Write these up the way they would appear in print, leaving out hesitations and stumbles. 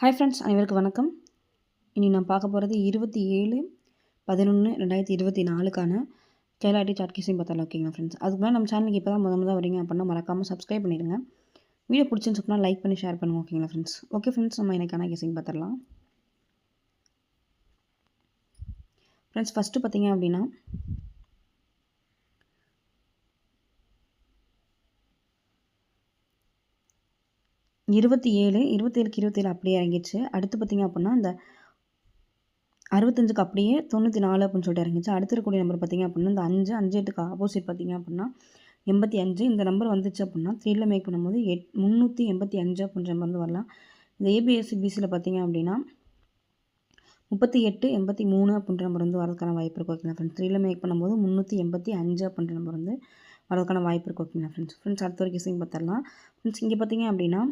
Hi friends, அனைவருக்கும் வணக்கம். இனி நான் பார்க்க போகிறது 27/11/2024க்கான கேலாட்டி சாட் கேஸையும் பார்த்தாலும் ஓகேங்களா ஃப்ரெண்ட்ஸ். அதுக்கு மேலே நம்ம சேனலுக்கு இப்போ தான் முதல் வரீங்க அப்படின்னா மறக்காமல் சப்ஸ்கிரைப் பண்ணிடுங்க. வீடியோ பிடிச்சின்னு சொன்னால் லைக் பண்ணி ஷேர் பண்ணுங்கள் ஓகேங்களா ஃப்ரெண்ட்ஸ். ஓகே ஃப்ரெண்ட்ஸ், நம்ம எனக்கான கேஸையும் பார்த்துடலாம். ஃப்ரெண்ட்ஸ், ஃபஸ்ட்டு பார்த்தீங்க அப்படின்னா 27 அப்படியே இறங்கிடுச்சு. அடுத்து பார்த்திங்க அப்படின்னா இந்த 65க்கு அப்படியே 94 அப்படின்னு சொல்லிட்டு இறங்கிச்சு. அடுத்து இருக்கக்கூடிய நம்பர் பார்த்திங்க அப்படின்னா இந்த 5 8க்கு ஆப்போசிட் பார்த்திங்க அப்படின்னா 85. இந்த நம்பர் வந்துச்சு அப்படின்னா 3ல் மேக் பண்ணும்போது 385 அப்படின்ற நம்பர் வந்து வரலாம். இந்த ஏபிஎஸ்சி பிசியில் பார்த்திங்க அப்படின்னா 38 83 அப்படின்ற நம்பர் வந்து வரதுக்கான வாய்ப்பு இருக்குது ஓகேங்களா ஃப்ரெண்ட்ஸ். 3ல் மேக் பண்ணும்போது 385 அப்படின்ற நம்பர் வந்து வரதுக்கான வாய்ப்பு இருக்குது ஓகேங்களா ஃப்ரெண்ட்ஸ். அடுத்த ஒரு கேஸையும் பார்த்துடலாம். ஃப்ரெண்ட்ஸ், இங்கே பார்த்திங்க அப்படின்னா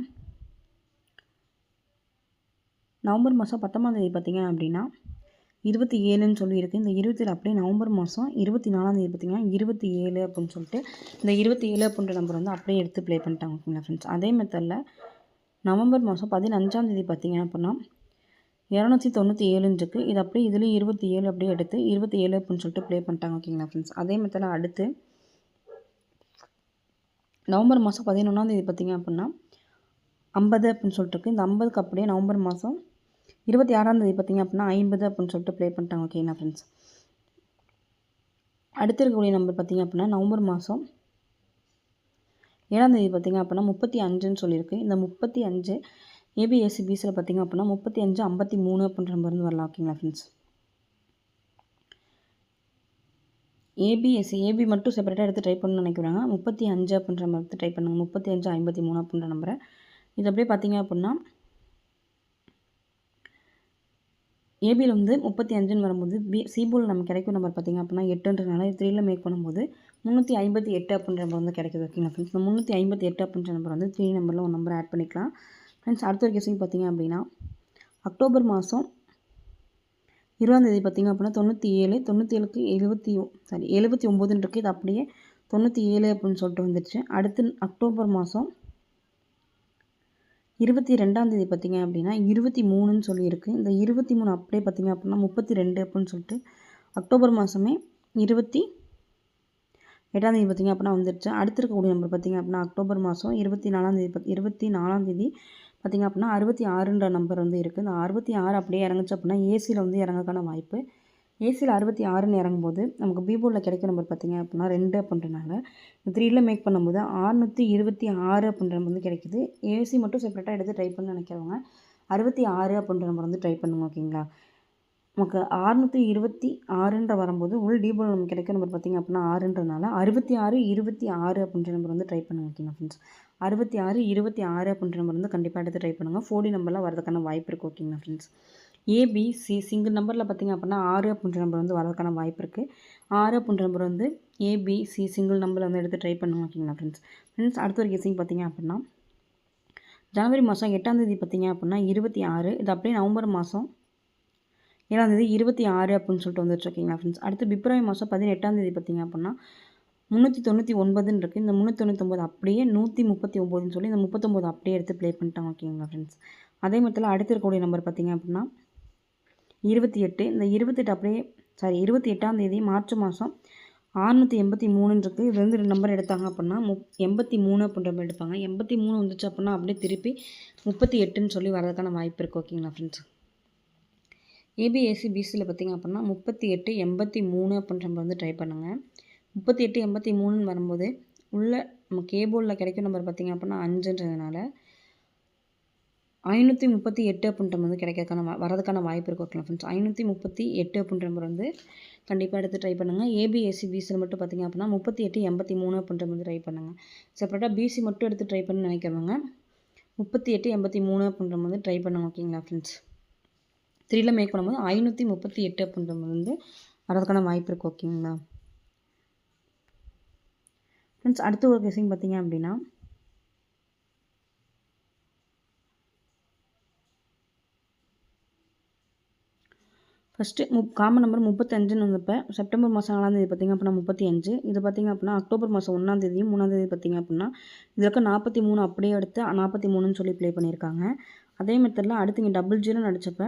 நவம்பர் மாதம் 19ஆம் தேதி பார்த்திங்க அப்படின்னா 27ன்னு சொல்லியிருக்கு. இந்த 27 அப்படியே நவம்பர் மாதம் 24ஆம் தேதி பார்த்திங்கன்னா 27 அப்படின்னு சொல்லிட்டு இந்த 27 அப்படின்ற நம்பர் வந்து அப்படியே எடுத்து ப்ளே பண்ணிட்டாங்க ஓகேங்களா ஃப்ரெண்ட்ஸ். அதே மெத்தடில் நவம்பர் மாதம் 15ஆம் தேதி பார்த்திங்க அப்படின்னா 297 இருக்குது. இது அப்படியே இதுலேயும் 27 அப்படியே எடுத்து 27 அப்படின்னு சொல்லிட்டு ப்ளே பண்ணிட்டாங்க ஓகேங்களா ஃப்ரெண்ட்ஸ். அதே மெத்தடில் அடுத்து நவம்பர் மாதம் 11ஆம் தேதி பார்த்திங்க அப்படின்னா 50 அப்படின்னு சொல்லிட்டு இருக்குது. இந்த 50க்கு அப்படியே நவம்பர் மாதம் 26ஆம் தேதி பார்த்திங்க அப்படின்னா 50 அப்படின்னு சொல்லிட்டு ப்ளே பண்ணிட்டாங்க ஓகேங்களா ஃப்ரெண்ட்ஸ். அடுத்து இருக்கக்கூடிய நம்பர் பார்த்திங்க அப்படின்னா நவம்பர் மாதம் 7ஆம் தேதி பார்த்திங்க அப்படின்னா 35ன்னு சொல்லியிருக்கு. இந்த 35 ஏபிஎஸ்சி பிசியில் பார்த்திங்க அப்படின்னா 35 53 அப்படின்ற நம்பர் வந்து வரலாம் ஓகேங்களா ஃப்ரெண்ட்ஸ். ஏபி மட்டும் செப்பரேட்டாக எடுத்து ட்ரை பண்ணணும்னு நினைக்கிறாங்க. 35 அப்படின்ற நம்பர் எடுத்து ட்ரை பண்ணுங்க. 35 53 அப்படின்ற நம்பரை இது அப்படியே பார்த்திங்க அப்படின்னா ஏபியில் வந்து 35ன்னு வரும்போது சிபோல் நமக்கு கிடைக்கும் நம்பர் பார்த்திங்க அப்படின்னா 8ன்றனால 3ல் மேக் பண்ணும்போது 358 அப்படின்ற நம்பர் வந்து கிடைக்குது ஓகேங்களா ஃப்ரெண்ட்ஸ். இந்த 358 அப்படின்ற நம்பர் வந்து 3 நம்பரில் ஒரு நம்பர் ஆட் பண்ணிக்கலாம் ஃப்ரெண்ட்ஸ். அடுத்த ஒரு கேஸிங் பார்த்திங்க அப்படின்னா அக்டோபர் மாதம் 20ஆம் தேதி பார்த்திங்க அப்படின்னா 97க்கு 79ன்னு இருக்குது. இது அப்படியே 97 அப்படின்னு சொல்லிட்டு வந்துடுச்சு. அடுத்து அக்டோபர் மாதம் 22ஆம் தேதி பார்த்திங்க அப்படின்னா 23ன்னு சொல்லியிருக்கு. இந்த 23 அப்படியே பார்த்திங்க அப்படின்னா 32 அப்படின்னு சொல்லிட்டு அக்டோபர் மாதமே 28ஆம் தேதி பார்த்திங்க அப்படின்னா வந்துடுச்சு. அடுத்து இருக்கக்கூடிய நம்பர் பார்த்திங்க அப்படின்னா அக்டோபர் மாதம் 24ஆம் தேதி பார்த்திங்க அப்படின்னா 66ன்ற நம்பர் வந்து இருக்குது. இந்த 66 அப்படியே இறங்குச்சு அப்படின்னா ஏசியில் வந்து இறங்கக்கான வாய்ப்பு. ஏசியில் 66ன்னு இறங்கும்போது நமக்கு பிபோர்டில் கிடைக்கிற நம்பர் பார்த்திங்க அப்படின்னா 2 அப்படின்றனால இந்த 3ல் மேக் பண்ணும்போது 626 அப்படின்ற நம்பர் வந்து கிடைக்கிது. ஏசி மட்டும் செப்பரேட்டாக எடுத்து ட்ரை பண்ண நினைக்கிறவங்க 66 அப்படின்ற நம்பர் வந்து ட்ரை பண்ணுங்க ஓகேங்களா. நமக்கு 626ன்ற வரும்போது உள் டிபோர்டில் நமக்கு கிடைக்கிற நம்பர் பார்த்திங்க அப்படின்னா 6ன்றனால 66 அப்படின்ற நம்பர் வந்து ட்ரை பண்ணுங்க ஓகேங்களா ஃப்ரெண்ட்ஸ். 66 அப்படின்ற நம்பர் வந்து கண்டிப்பாக எடுத்து ட்ரை பண்ணுங்கள். 4D நம்பர்லாம் வரதுக்கான வாய்ப்பு இருக்குது ஓகேங்களா ஃப்ரெண்ட்ஸ். ஏபிசி சிங்கிள் நம்பரில் பார்த்திங்க அப்படின்னா 6 அப்படின்ற நம்பர் வந்து வரதுக்கான வாய்ப்பு இருக்குது. 6 அப்படின்ற நம்பர் வந்து ஏபிசி சிங்கிள் நம்பரில் வந்து எடுத்து ட்ரை பண்ணுங்க ஓகேங்களா ஃப்ரெண்ட்ஸ். அடுத்த ஒரு கேஸிங் பார்த்திங்க அப்படின்னா ஜனவரி மாதம் 8ஆம் தேதி பார்த்திங்க அப்படின்னா 26. இது அப்படியே நவம்பர் மாதம் 7ஆம் தேதி 26 அப்படின்னு சொல்லிட்டு வந்துடுச்சு ஓகேங்களா ஃப்ரெண்ட்ஸ். அடுத்து பிப்ரவரி மாதம் 18ஆம் தேதி பார்த்திங்க அப்படின்னா 399ன்னு இருக்குது. இந்த 399 அப்படியே 139ன்னு சொல்லி இந்த 39 அப்படியே எடுத்து ப்ளே பண்ணிட்டாங்க ஓகேங்களா ஃப்ரெண்ட்ஸ். அதே மாதிரி அடுத்து இருக்கக்கூடிய நம்பர் பார்த்திங்க அப்படின்னா 28. இந்த 28 அப்படியே 28ஆம் தேதி மார்ச் மாதம் 683ன்னு இருக்குது. இது வந்து 2 நம்பர் எடுத்தாங்க அப்படின்னா 83 அப்படின்ற மாதிரி எடுப்பாங்க. 83 வந்துச்சு அப்படின்னா அப்படியே திருப்பி 38ன்னு சொல்லி வரதுக்கான வாய்ப்பு இருக்குது ஓகேங்களா ஃப்ரெண்ட்ஸ். ஏபிஎஸ்சி பிசியில் பார்த்திங்க அப்படின்னா 38 83 அப்படின்ற நம்பர் வந்து ட்ரை பண்ணுங்கள். 38 83ன்னு வரும்போது உள்ள நம்ம கேபோர்டில் கிடைக்கும் நம்பர் பார்த்திங்க அப்படின்னா 5ன்றதுனால 538 அப்படின்ற வந்து வரதுக்கான வாய்ப்பு இருக்குது ஓகேங்களா ஃப்ரெண்ட்ஸ். 538 அப்படின்ற நம்பர் வந்து கண்டிப்பாக எடுத்து ட்ரை பண்ணுங்கள். ஏபிஎஸ்சி பிசியில் மட்டும் பார்த்திங்க அப்படின்னா 38 83 அப்படின்ற வந்து ட்ரை பண்ணுங்கள். செப்பரேட்டாக பிசி மட்டும் எடுத்து ட்ரை பண்ணி நினைக்கிறவங்க 38 83 அப்படின்ற வந்து ட்ரை பண்ணுங்க ஓகேங்களா ஃப்ரெண்ட்ஸ். 3ல் மேக் பண்ணும்போது 538 அப்படின்ற வந்து வரதுக்கான வாய்ப்பு இருக்குது ஓகேங்களா ஃப்ரெண்ட்ஸ். அடுத்த ஒரு கேஸிங் பார்த்திங்க அப்படின்னா ஃபஸ்ட்டு காமன் நம்பர் 35ன்னு வந்தப்போ செப்டம்பர் மாதம் 4ஆம் தேதி பார்த்திங்க அப்படின்னா 35. இது பார்த்திங்க அப்படின்னா அக்டோபர் மாதம் 1ஆம் தேதியும் 3ஆம் தேதி பார்த்திங்க அப்படின்னா இதில் 43 அப்படியே எடுத்து 43ன்னு சொல்லி ப்ளே பண்ணியிருக்காங்க. அதே மெத்தடில் அடுத்து இங்கே டபுள் ஜீரோன்னு அடித்தப்போ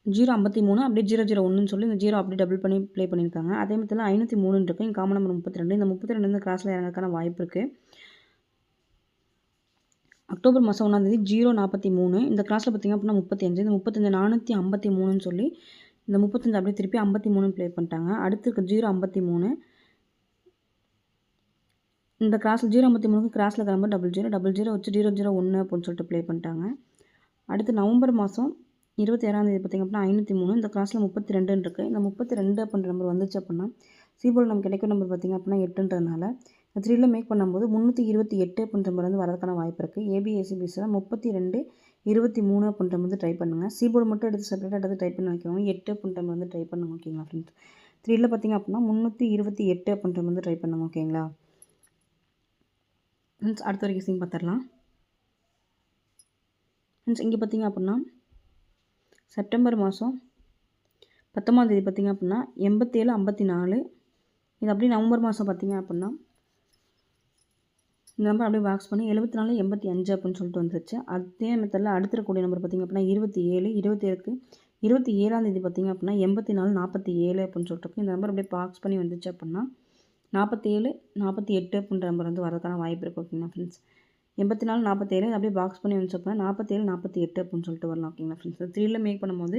053 அப்படியே 001ன்னு சொல்லி இந்த 0 அப்படியே டபுள் பண்ணி ப்ளே பண்ணியிருக்காங்க. அதே மெத்தடில் 503 இருக்குது. இங்கே காமன் நம்பர் 32. இந்த 32 இந்த கிராஸில் இறங்கறதுக்கான வாய்ப்பு இருக்குது. அக்டோபர் மாதம் 1ஆம் தேதி 043 இந்த கிராஸில் பார்த்திங்க அப்படின்னா 35. இந்த 35 453ன்னு சொல்லி இந்த 35 அப்படியே திருப்பி 53 ப்ளே பண்ணிட்டாங்க. அடுத்து இருக்க 053 இந்த கிராஸில் 053க்கு கிராஸில் கிளம்ப 00 வச்சு 001 அப்படின்னு சொல்லிட்டு ப்ளே பண்ணிட்டாங்க. அடுத்து நவம்பர் மாதம் 27ஆம் தேதி பார்த்திங்க அப்படின்னா 503 இந்த கிராஸில் 32ன்னு இருக்குது. இந்த 32 அப்படின்ற நம்பர் வந்துச்சு அப்படின்னா சிபோர்டு நமக்கு கிடைக்கிற நம்பர் பார்த்திங்க அப்படின்னா 8ன்றதுனால 3ல் மேக் பண்ணும்போது 328 அப்படின்ற நம்பர் வந்து வரதுக்கான வாய்ப்பு இருக்குது. ஏபிஎஸ்சிபிஸில் 32 23 அப்படின்ற வந்து ட்ரை பண்ணுங்கள். சிபோர்டு மட்டும் எடுத்து செப்பரேட்டாக எடுத்து ட்ரை பண்ணி வைக்கணும். 8 அப்படின்ற வந்து ட்ரை பண்ணுங்க ஓகேங்களா ஃப்ரெண்ட்ஸ். 3ல் பார்த்திங்க அப்படின்னா 328 அப்படின்ற வந்து ட்ரை பண்ணுங்க ஓகேங்களா ஃப்ரெண்ட்ஸ். அடுத்த ஒரு கெஸிங் பார்த்துடலாம் ஃப்ரெண்ட்ஸ். இங்கே பார்த்திங்க அப்படின்னா செப்டம்பர் மாதம் 10ஆம் தேதி பார்த்திங்க அப்படின்னா 87 54 இது அப்படியே நவம்பர் மாதம் பார்த்திங்க அப்படின்னா இந்த நம்பர் அப்படியே பாக்ஸ் பண்ணி 74 85 அப்படின்னு சொல்லிட்டு வந்துருச்சு. அதே மெத்தடில் அடுத்திருக்கக்கூடிய நம்பர் பார்த்திங்க அப்படின்னா 27 27க்கு 27ஆம் தேதி பார்த்திங்க அப்படின்னா 84 47 அப்படின்னு சொல்லிட்டு இந்த நம்பர் அப்படியே பாக்ஸ் பண்ணி வந்துச்சு அப்படின்னா 47 48 அப்படின்ற நம்பர் வந்து வரதுக்கான வாய்ப்பு இருக்குது ஓகேங்களா ஃப்ரெண்ட்ஸ். 84 47 அப்படியே பாக்ஸ் பண்ணி வந்துச்சு அப்படின்னா 47 48 அப்படின்னு சொல்லிட்டு வரலாம் ஓகேங்களா ஃப்ரெண்ட்ஸ். 3ல் மேக் பண்ணும்போது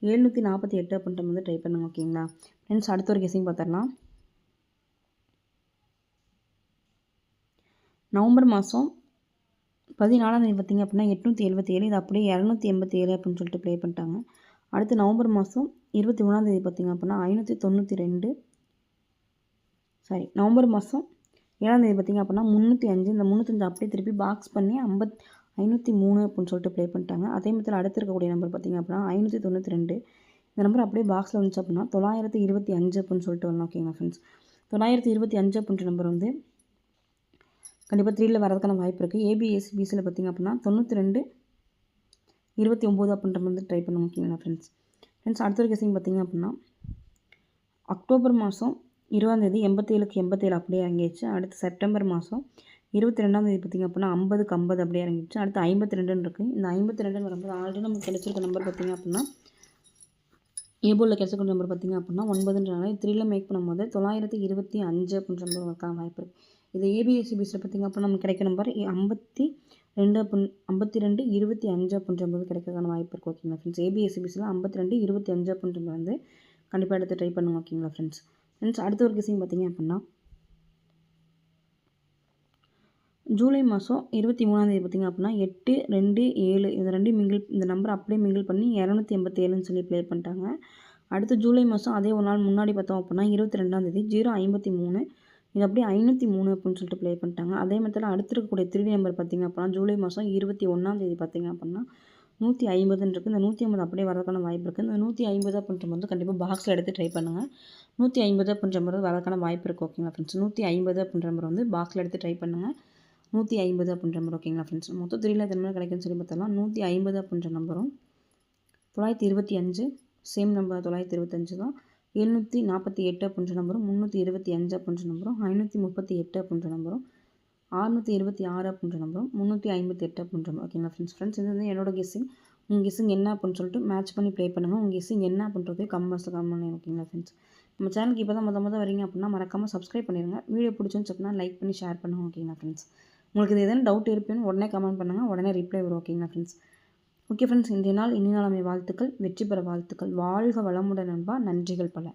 748 அப்படின்ற வந்து ட்ரை பண்ணுங்க ஓகேங்களா ஃப்ரெண்ட்ஸ். அடுத்த ஒரு கெஸிங் பார்த்துடலாம். நவம்பர் மாதம் 14ஆம் தேதி பார்த்திங்க அப்படின்னா 877 இது அப்படியே 287 அப்படின்னு சொல்லிட்டு ப்ளே பண்ணிட்டாங்க. அடுத்து நவம்பர் மாதம் 21ஆம் தேதி பார்த்திங்க அப்படின்னா 592 நவம்பர் மாதம் 7ஆம் தேதி பார்த்திங்க அப்படின்னா 305 இந்த 305 அப்படியே திருப்பி பாக்ஸ் பண்ணி 503 அப்படின்னு சொல்லிட்டு ப்ளே பண்ணிட்டாங்க. அதே மாதிரி அடுத்து இருக்கக்கூடிய நம்பர் பார்த்திங்க அப்படின்னா 592 இந்த நம்பர் அப்படியே பாக்ஸில் வந்துச்சு அப்படின்னா 925 அப்படின்னு சொல்லிட்டு வரலாம் ஓகேங்களா ஃப்ரெண்ட்ஸ். 925 அப்படின்ற நம்பர் வந்து கண்டிப்பாக 3ல் வரதுக்கான வாய்ப்பு இருக்குது. ஏபிஎஸ்சிபிஸில் பார்த்திங்க அப்படின்னா 92 29 அப்படின்ற வந்து ட்ரை பண்ணுங்க ஓகேங்களா ஃப்ரெண்ட்ஸ். அடுத்த ஒரு கெஸிங் பார்த்திங்க அப்படின்னா அக்டோபர் மாதம் 20ஆம் தேதி 87க்கு 87 அப்படியே இறங்கிடுச்சு. அடுத்து செப்டம்பர் மாதம் 22ஆம் தேதி பார்த்திங்க அப்படின்னா 50க்கு 50 அப்படியே இறங்கிடுச்சு. அடுத்து 52 இருக்குது. இந்த 52 வரும்போது ஆல்ரெடி நமக்கு கிடைச்சிருக்க நம்பர் பார்த்திங்க அப்படின்னா ஏபோலில் கிடைச்சிருக்க நம்பர் பார்த்திங்க அப்படின்னா 9ன்றனால 3ல் மேக் பண்ணும்போது 925 அப்படின்ற நம்பர் வரதுக்கான வாய்ப்பு இருக்குது. இது ஏபிஎஸ்சிபிஸில் பார்த்திங்க அப்படின்னா நமக்கு கிடைக்கிற நம்பர் 52 25 அப்படின்ற போது கிடைக்கிறதுக்கான வாய்ப்பு இருக்குது ஓகேங்களா ஃப்ரெண்ட்ஸ். ஏபிஎஸ்சிபிஸில் 52 25 அப்படின்ற வந்து கண்டிப்பாக எடுத்து ட்ரை பண்ணுங்க ஓகேங்களா ஃப்ரெண்ட்ஸ். அடுத்த ஒரு கெஸிங் பார்த்திங்க அப்படின்னா ஜூலை மாதம் 23ஆம் தேதி பார்த்திங்க அப்படின்னா 8 2 7 இந்த ரெண்டையும் இந்த நம்பர் அப்படியே மிங்கிள் பண்ணி 287ன்னு சொல்லி ப்ளே பண்ணிட்டாங்க. அடுத்து ஜூலை மாதம் அதே ஒரு நாள் முன்னாடி பார்த்தோம் அப்படின்னா 22ஆம் தேதி 053 இது அப்படியே 503 அப்படின்னு சொல்லிட்டு ப்ளே பண்ணிட்டாங்க. அதே மெத்தடில் அடுத்து இருக்கக்கூடிய 3D நம்பர் பார்த்திங்க அப்படின்னா ஜூலை மாதம் 21ஆம் தேதி பார்த்திங்க அப்படின்னா 150ன்னு இருக்குது. இந்த 150 அப்படியே வரதுக்கான வாய்ப்பு இருக்குது. இந்த 150 அப்படின்ற வந்து கண்டிப்பாக பாக்ஸில் எடுத்து ட்ரை பண்ணுங்கள். 150 அப்படின்ற மாதிரி வரதுக்கான வாய்ப்பு இருக்குது ஓகேங்களா ஃப்ரெண்ட்ஸ். 150 அப்படின்ற மாதிரி வந்து பாக்ஸில் எடுத்து ட்ரை பண்ணுங்கள். 150 அப்படின்ற மாதிரி ஓகேங்களா ஃப்ரெண்ட்ஸ். மொத்தம் 3ல் எத்தனை மாதிரி கிடைக்குன்னு சொல்லி பார்த்தோம்னா 150 அப்படின்ற நம்பரும் 925 சேம் நம்பர் 925 தான். 748 அப்படின்ற நம்பரும் 325 அப்படின்ற நம்பரும் 538 அப்படின்ற நம்பரும் 626 அப்படின்ற நம்பரும் 358 அப்படின்ற நம்பர் ஓகேங்களா ஃப்ரெண்ட்ஸ். இது வந்து என்னோட கெஸ்ஸிங். உங்கள் கெஸ்ஸிங் என்ன அப்படின்னு சொல்லிட்டு மேட்ச் பண்ணி ப்ளே பண்ணுங்கள். உங்கள் கெஸ்ஸிங் என்ன அப்படின்றது கமெண்ட்ஸில் கமெண்ட் பண்ணுங்க ஓகேங்களா ஃப்ரெண்ட்ஸ். நம்ம சேனலுக்கு இப்போ தான் மொதல் வரீங்க அப்படின்னா மறக்காமல் சப்ஸ்கிரைப் பண்ணிடுங்க. வீடியோ பிடிச்சுன்னு சொன்னால் லைக் பண்ணி ஷேர் பண்ணுங்க ஓகேங்களா ஃப்ரெண்ட்ஸ். உங்களுக்கு இது எதனா டவுட் இருப்பேன்னு உடனே கமெண்ட் பண்ணுங்கள். உடனே ரிப்ளை வரும் ஓகேங்களா ஃப்ரெண்ட்ஸ். ஓகே ஃப்ரெண்ட்ஸ், இன்றைய நாள் இனி நாளாமை வாழ்த்துக்கள், வெற்றி பெற வாழ்த்துக்கள். வாழ்க வளமுடன் நண்பா. நன்றிகள் பல.